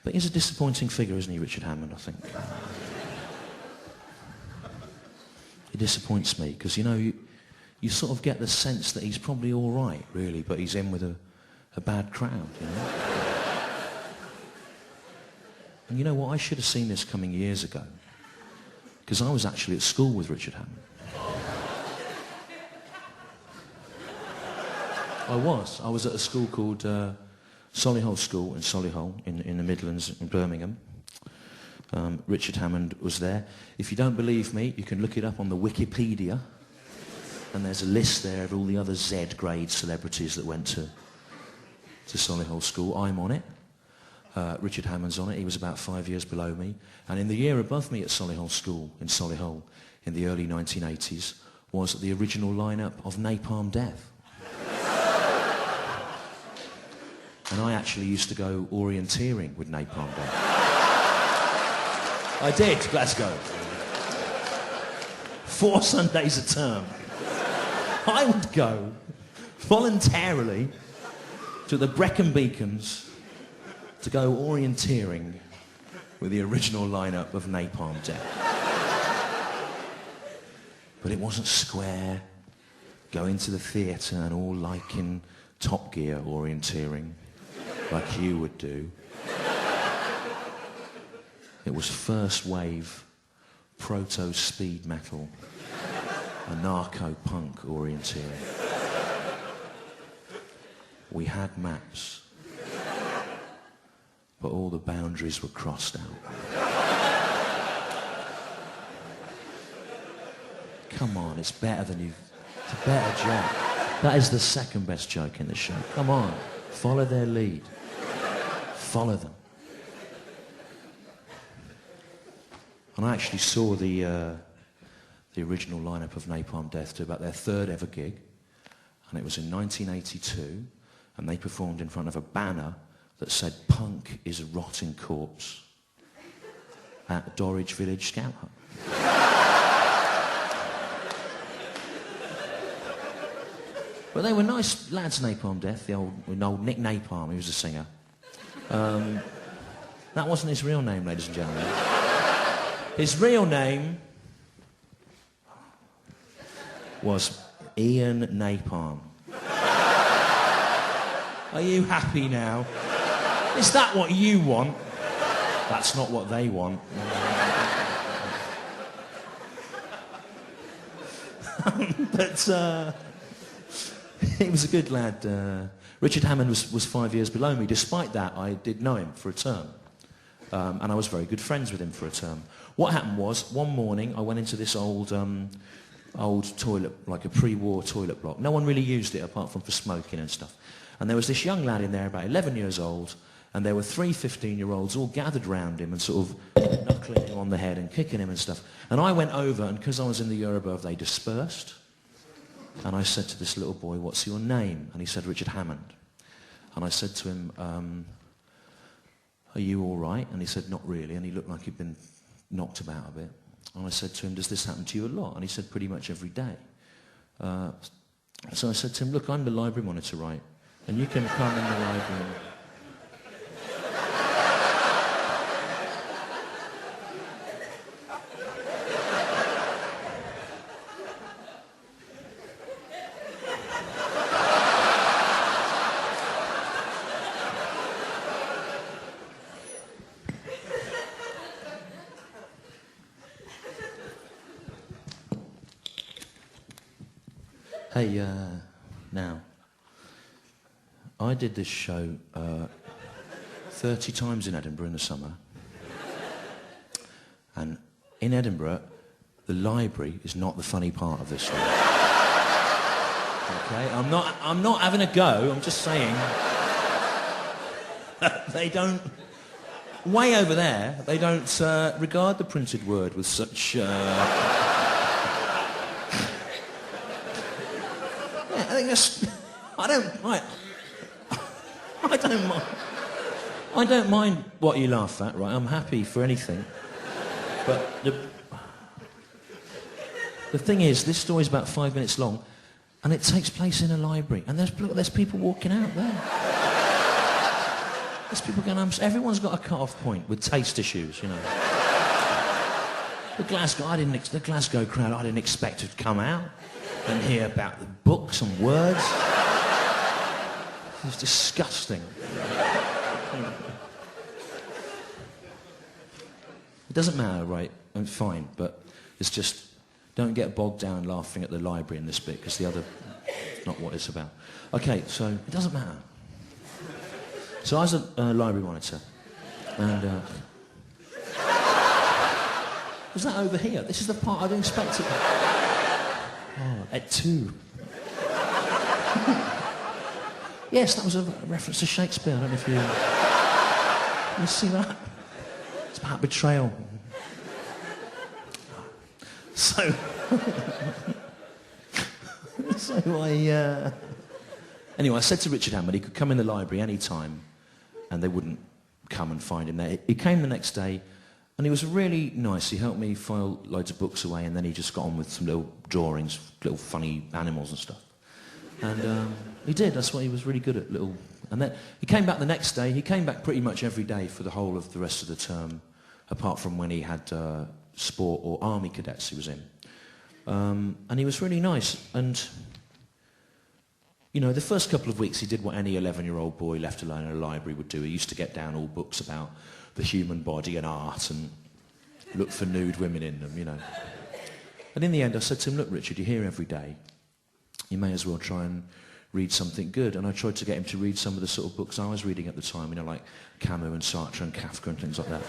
But he's a disappointing figure, isn't he, Richard Hammond, I think? He disappoints me, because, you know, you sort of get the sense that he's probably all right, really, but he's in with a bad crowd, you know? And you know what? I should have seen this coming years ago, because I was actually at school with Richard Hammond. I was at a school called Solihull School in Solihull in the Midlands in Birmingham. Richard Hammond was there. If you don't believe me, you can look it up on the Wikipedia, and there's a list there of all the other Z-grade celebrities that went to Solihull School. I'm on it. Richard Hammond's on it. He was about 5 years below me. And in the year above me at Solihull School in Solihull in the early 1980s was the original lineup of Napalm Death. And I actually used to go orienteering with Napalm Death. I did, Glasgow. 4 Sundays a term. I would go voluntarily to the Brecon Beacons to go orienteering with the original lineup of Napalm Death. But it wasn't square, going to the theatre and all like in Top Gear orienteering, like you would do. It was first wave, proto-speed metal, anarcho-punk orienteering. We had maps, but all the boundaries were crossed out. Come on, it's better than you... It's a better joke. That is the second best joke in the show. Come on, follow their lead. Follow them. And I actually saw the original lineup of Napalm Death do about their 3rd ever gig, and it was in 1982, and they performed in front of a banner that said, "Punk is a rotting corpse," at Dorridge Village Scout Hut. But they were nice lads, Napalm Death, the old Nick Napalm, he was a singer. That wasn't his real name, ladies and gentlemen. His real name was Ian Napalm. Are you happy now? Is that what you want? That's not what they want. But he was a good lad. Richard Hammond was 5 years below me. Despite that, I did know him for a term. And I was very good friends with him for a term. What happened was, one morning, I went into this old toilet, like a pre-war toilet block. No one really used it apart from for smoking and stuff. And there was this young lad in there, about 11 years old, and there were 3 15-year-olds all gathered round him and sort of knuckling him on the head and kicking him and stuff. And I went over, and because I was in the year above, they dispersed. And I said to this little boy, "What's your name?" And he said, "Richard Hammond." And I said to him, "Are you all right?" And he said, "Not really." And he looked like he'd been knocked about a bit. And I said to him, "Does this happen to you a lot?" And he said, "Pretty much every day." So I said to him, "Look, I'm the library monitor, right? And you can come in the library." Hey, now, I did this show 30 times in Edinburgh in the summer. And in Edinburgh, the library is not the funny part of this show. Okay, I'm not having a go, I'm just saying. They don't, way over there, they don't regard the printed word with such... I think that's... I don't mind what you laugh at, right? I'm happy for anything. But the thing is, this story's about 5 minutes long, and it takes place in a library, and there's people walking out there. There's people going, everyone's got a cut-off point with taste issues, you know. The Glasgow crowd, I didn't expect to come out and hear about the books and words. It was disgusting. It doesn't matter, right? I'm fine, but it's just, don't get bogged down laughing at the library in this bit, because the other, not what it's about. Okay, so it doesn't matter. So I was a library monitor, and was that over here? This is the part I didn't expect it. Oh, at 2. Yes, that was a reference to Shakespeare. I don't know if you see that. It's about betrayal. So, anyway, I said to Richard Hammond he could come in the library any time, and they wouldn't come and find him there. He came the next day, and he was really nice. He helped me file loads of books away, and then he just got on with some little drawings, little funny animals and stuff. And he did. That's what he was really good at, little. And then he came back the next day. He came back pretty much every day for the whole of the rest of the term, apart from when he had sport or army cadets he was in. And he was really nice. And, you know, the first couple of weeks he did what any 11-year-old boy left alone in a library would do. He used to get down all books about the human body and art and look for nude women in them, you know. And in the end I said to him, look, Richard, you're here every day. You may as well try and read something good. And I tried to get him to read some of the sort of books I was reading at the time, you know, like Camus and Sartre and Kafka and things like that.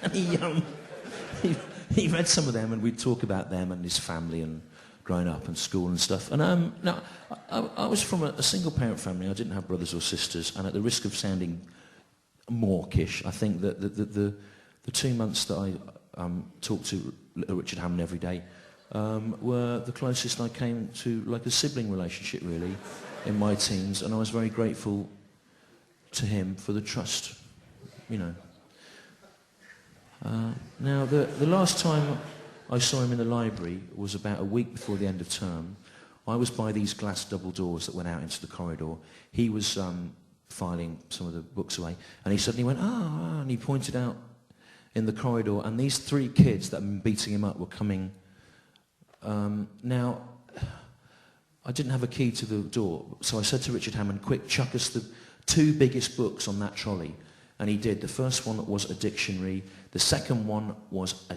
And he read some of them, and we'd talk about them and his family and growing up and school and stuff. And now, I was from a single-parent family. I didn't have brothers or sisters, and at the risk of sounding mawkish, I think that the 2 months that I talked to Richard Hammond every day were the closest I came to like a sibling relationship, really, in my teens, and I was very grateful to him for the trust, you know. Now, the last time I saw him in the library was about a week before the end of term. I was by these glass double doors that went out into the corridor. He was filing some of the books away, and he suddenly went, and he pointed out in the corridor, and these 3 kids that had been beating him up were coming. Now, I didn't have a key to the door, so I said to Richard Hammond, quick, chuck us the 2 biggest books on that trolley. And he did. The first one was a dictionary. The second one was a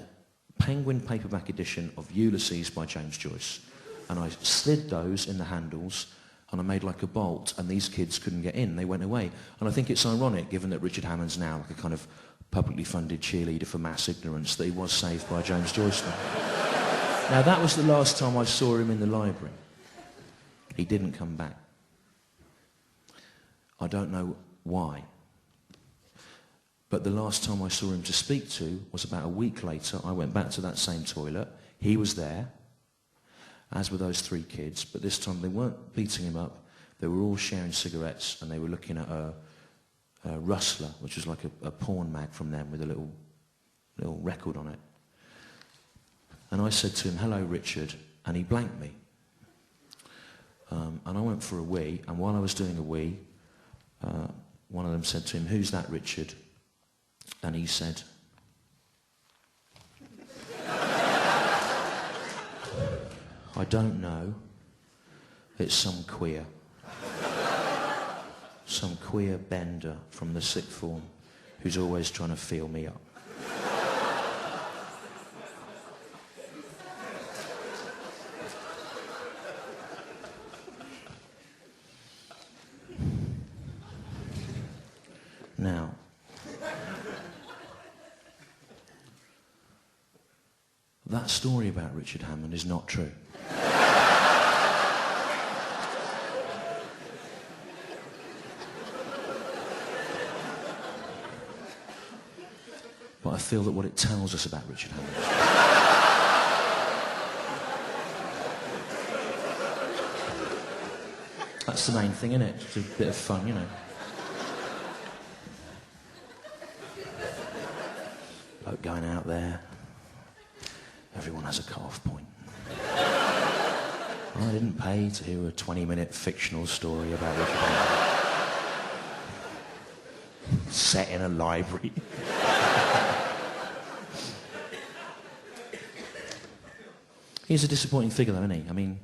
Penguin paperback edition of Ulysses by James Joyce. And I slid those in the handles, and I made like a bolt, and these kids couldn't get in. They went away. And I think it's ironic, given that Richard Hammond's now like a kind of publicly funded cheerleader for mass ignorance, that he was saved by James Joyce. Now, that was the last time I saw him in the library. He didn't come back. I don't know why. But the last time I saw him to speak to was about a week later. I went back to that same toilet. He was there, as were those 3 kids, but this time they weren't beating him up. They were all sharing cigarettes, and they were looking at a Rustler, which was like a porn mag from them with a little record on it. And I said to him, hello, Richard, and he blanked me. And I went for a wee, and while I was doing a wee, one of them said to him, who's that, Richard? And he said, I don't know. It's some queer. Some queer bender from the sixth form who's always trying to feel me up. Now, that story about Richard Hammond is not true. But I feel that what it tells us about Richard Hammond is true. That's the main thing, isn't it? It's a bit of fun, you know. Bloke going out there. Everyone has a cut-off point. I didn't pay to hear a 20-minute fictional story about Richard Hammond. Set in a library. He's a disappointing figure, though, isn't he? I mean,